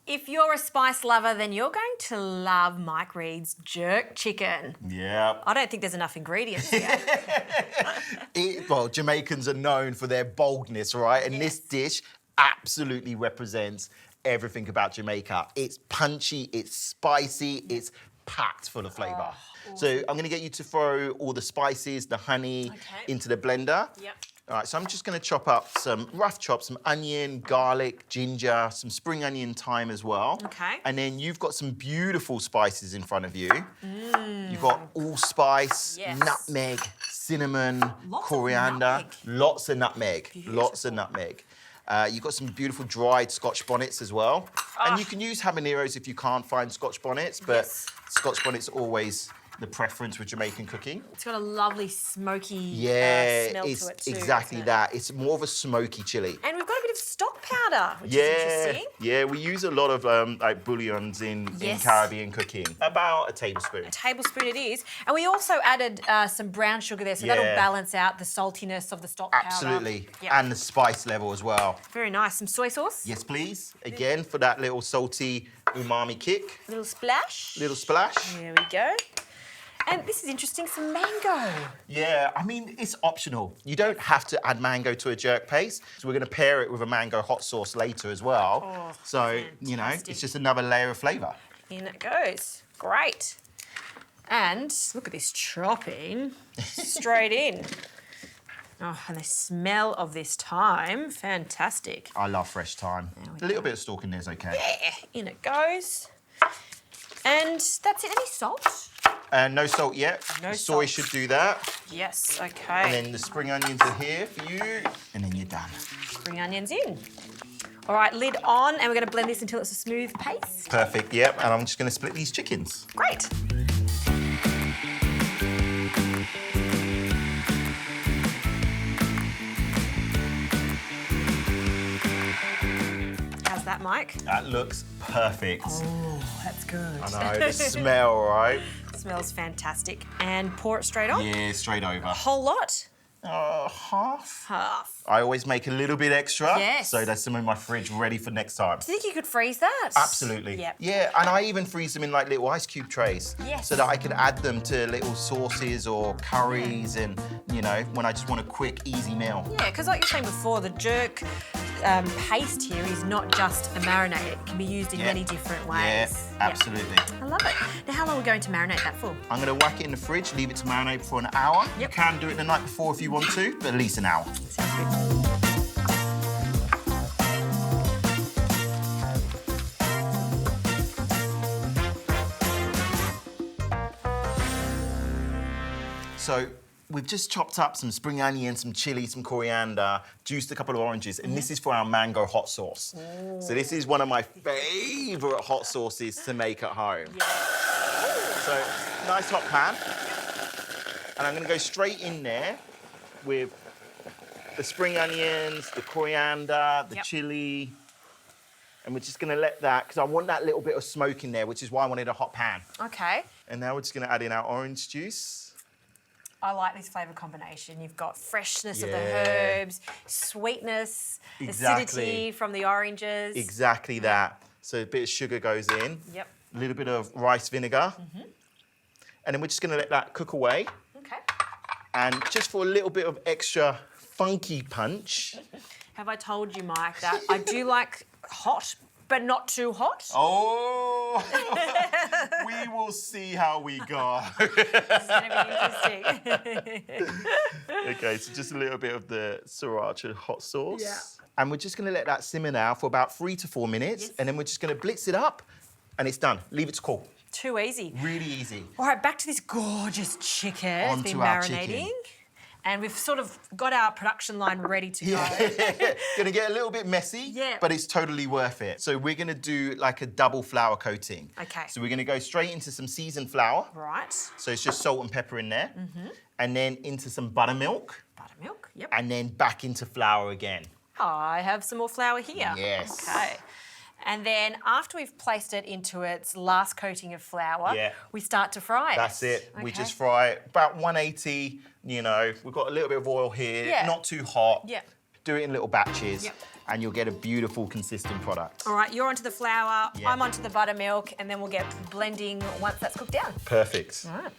If you're a spice lover, then you're going to love Mike Reed's jerk chicken. Yeah. I don't think there's enough ingredients here. Well, Jamaicans are known for their boldness, right? And this dish absolutely represents everything about Jamaica. It's punchy, it's spicy, it's packed full of flavour. Awesome. So I'm going to get you to throw all the spices, the honey into the blender. Yep. All right, so I'm just going to chop up some rough chops, some onion, garlic, ginger, some spring onion, thyme as well. Okay. And then you've got some beautiful spices in front of you. You've got allspice, nutmeg, cinnamon, coriander. Lots of nutmeg. Beautiful. Lots of nutmeg. You've got some beautiful dried Scotch bonnets as well. And you can use habaneros if you can't find Scotch bonnets, but Scotch bonnets are always the preference with Jamaican cooking. It's got a lovely smoky smell to it too. Exactly that. It's more of a smoky chili. And we've got a bit of stock powder, which is interesting. Yeah, we use a lot of like bouillons in Caribbean cooking. About a tablespoon. A tablespoon it is. And we also added some brown sugar there, so that'll balance out the saltiness of the stock powder. Absolutely. And the spice level as well. Very nice. Some soy sauce? Yes, please. Again, for that little salty umami kick. Little splash. Little splash. There we go. And this is interesting, some mango. Yeah, I mean, it's optional. You don't have to add mango to a jerk paste. So we're going to pair it with a mango hot sauce later as well. Oh, so, fantastic. you know, it's just another layer of flavour. In it goes. Great. And look at this chopping. Straight in. Oh, and the smell of this thyme, fantastic. I love fresh thyme. A little bit of stalk in there is okay. Yeah, in it goes. And that's it. Any salt? No salt yet. No the soy salt. should do that. Yes, okay. And then the spring onions are here for you. And then you're done. Spring onions in. All right, lid on, and we're going to blend this until it's a smooth paste. Perfect, yep. And I'm just going to split these chickens. Great. How's that, Mike? That looks perfect. Oh, that's good. I know, the smell, right? Smells fantastic. And pour it straight on? Yeah, straight over. Whole lot? Half. Half. I always make a little bit extra. Yes. So there's some in my fridge ready for next time. Do you think you could freeze that? Absolutely. Yep. Yeah, and I even freeze them in like little ice cube trays. Yes. So that I can add them to little sauces or curries and, you know, when I just want a quick, easy meal. Yeah, because like you were saying before, the jerk paste here is not just a marinade. It can be used in many different ways. Yeah, absolutely. I love it. Now, how long are we going to marinate that for? I'm going to whack it in the fridge, leave it to marinate for an hour. You can do it the night before if you want to, but at least an hour. Sounds good. So we've just chopped up some spring onion, some chili, some coriander, juiced a couple of oranges, and this is for our mango hot sauce. Ooh. So this is one of my favourite hot sauces to make at home. Yeah. So nice hot pan. And I'm going to go straight in there with the spring onions, the coriander, the chili. And we're just going to let that, because I want that little bit of smoke in there, which is why I wanted a hot pan. Okay. And now we're just going to add in our orange juice. I like this flavour combination. You've got freshness of the herbs, sweetness, acidity from the oranges. Exactly that. So a bit of sugar goes in. Yep. A little bit of rice vinegar. And then we're just going to let that cook away. Okay. And just for a little bit of extra funky punch. Have I told you, Mike, that I do like hot, but not too hot? Oh, we will see how we go. It's going to be interesting. Okay, so just a little bit of the sriracha hot sauce. Yeah. And we're just going to let that simmer now for about 3 to 4 minutes. And then we're just going to blitz it up and it's done. Leave it to cool. Too easy. Really easy. All right, back to this gorgeous chicken. It's been our marinating. chicken. And we've sort of got our production line ready to go. Gonna get a little bit messy, but it's totally worth it. So we're gonna do like a double flour coating. Okay. So we're gonna go straight into some seasoned flour. Right. So it's just salt and pepper in there. And then into some buttermilk. Buttermilk, yep. And then back into flour again. I have some more flour here. Yes. Okay. And then after we've placed it into its last coating of flour, we start to fry it. That's it. Okay. We just fry it about 180, you know, we've got a little bit of oil here, not too hot. Yeah. Do it in little batches. Yep. and you'll get a beautiful, consistent product. All right, you're onto the flour, Yeah. I'm onto the buttermilk, and then we'll get blending once that's cooked down. Perfect. All right.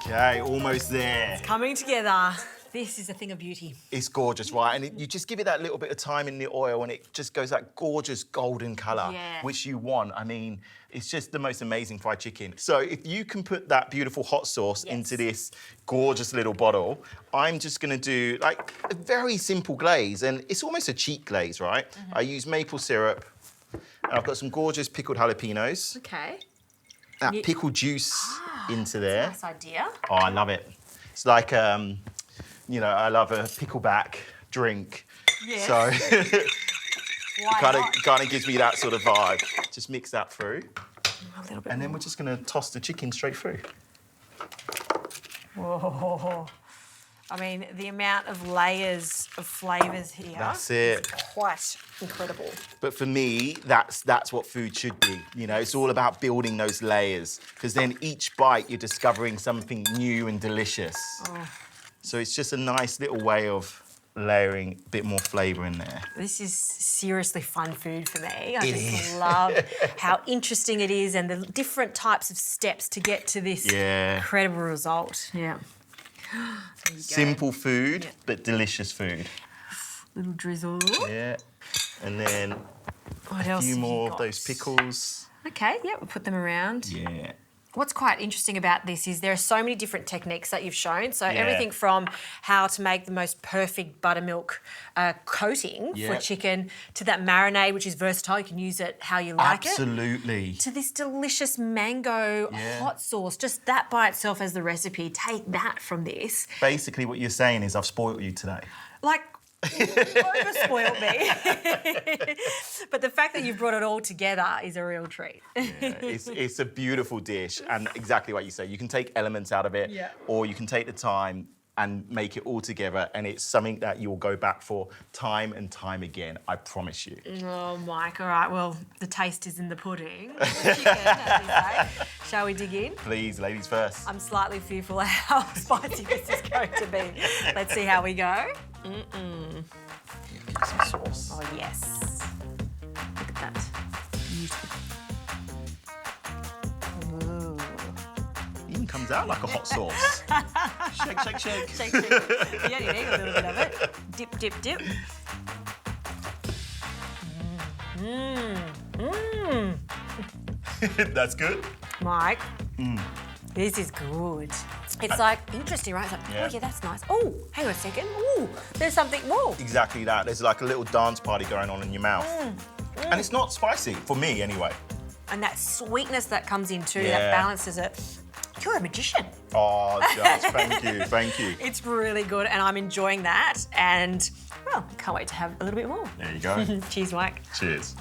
Okay, almost there. Coming together. This is a thing of beauty. It's gorgeous, right? And you just give it that little bit of time in the oil and it just goes that gorgeous golden colour, Yeah. which you want. I mean, it's just the most amazing fried chicken. So if you can put that beautiful hot sauce into this gorgeous little bottle, I'm just gonna do like a very simple glaze, and it's almost a cheat glaze, right? I use maple syrup, and I've got some gorgeous pickled jalapenos. Okay. That pickled juice into there. Nice idea. Oh, I love it. It's like, you know, I love a pickleback drink. Yes. So Why not? kind of gives me that sort of vibe. Just mix that through. A little bit And then more. we're just going to toss the chicken straight through. Whoa. I mean, the amount of layers of flavours here. That's it. is quite incredible. But for me, that's what food should be. You know, it's all about building those layers, because then each bite you're discovering something new and delicious. Oh. So it's just a nice little way of layering a bit more flavour in there. This is seriously fun food for me. I It just is. love how interesting it is and the different types of steps to get to this incredible result. Yeah. There you go. Simple food, but delicious food. Little drizzle. Yeah. And then What a else few have you more of got? those pickles. Okay, yeah, we'll put them around. Yeah. What's quite interesting about this is there are so many different techniques that you've shown. So Yeah. everything from how to make the most perfect buttermilk coating for Yeah. chicken to that marinade, which is versatile. You can use it how you like it. Absolutely. To this delicious mango Yeah. hot sauce. Just that by itself as the recipe. Take that from this. Basically, what you're saying is I've spoiled you today. Like, over spoiled me. But the fact that you've brought it all together is a real treat. It's a beautiful dish, and exactly what you say. You can take elements out of it, or you can take the time and make it all together, and it's something that you'll go back for time and time again. I promise you. Oh, Mike, all right, well, the taste is in the pudding. The chicken, as you say. Shall we dig in? Please, ladies first. I'm slightly fearful of how spicy this is going to be. Let's see how we go. Give some sauce. Oh, yes. Look at that. Beautiful. Ooh. Even comes out like a hot sauce. Shake, shake, shake. Shake, shake. You only need a little bit of it. Dip, dip, dip. That's good. Mike, this is good. It's like interesting, right? It's like, Yeah. oh yeah, that's nice. Oh, hang on a second. Oh, there's something more. Exactly that. There's like a little dance party going on in your mouth. And it's not spicy, for me anyway. And that sweetness that comes in too, Yeah. that balances it. You're a magician. Oh, Jazz, thank you, thank you. It's really good and I'm enjoying that. And, well, can't wait to have a little bit more. There you go. Cheers, Mike. Cheers.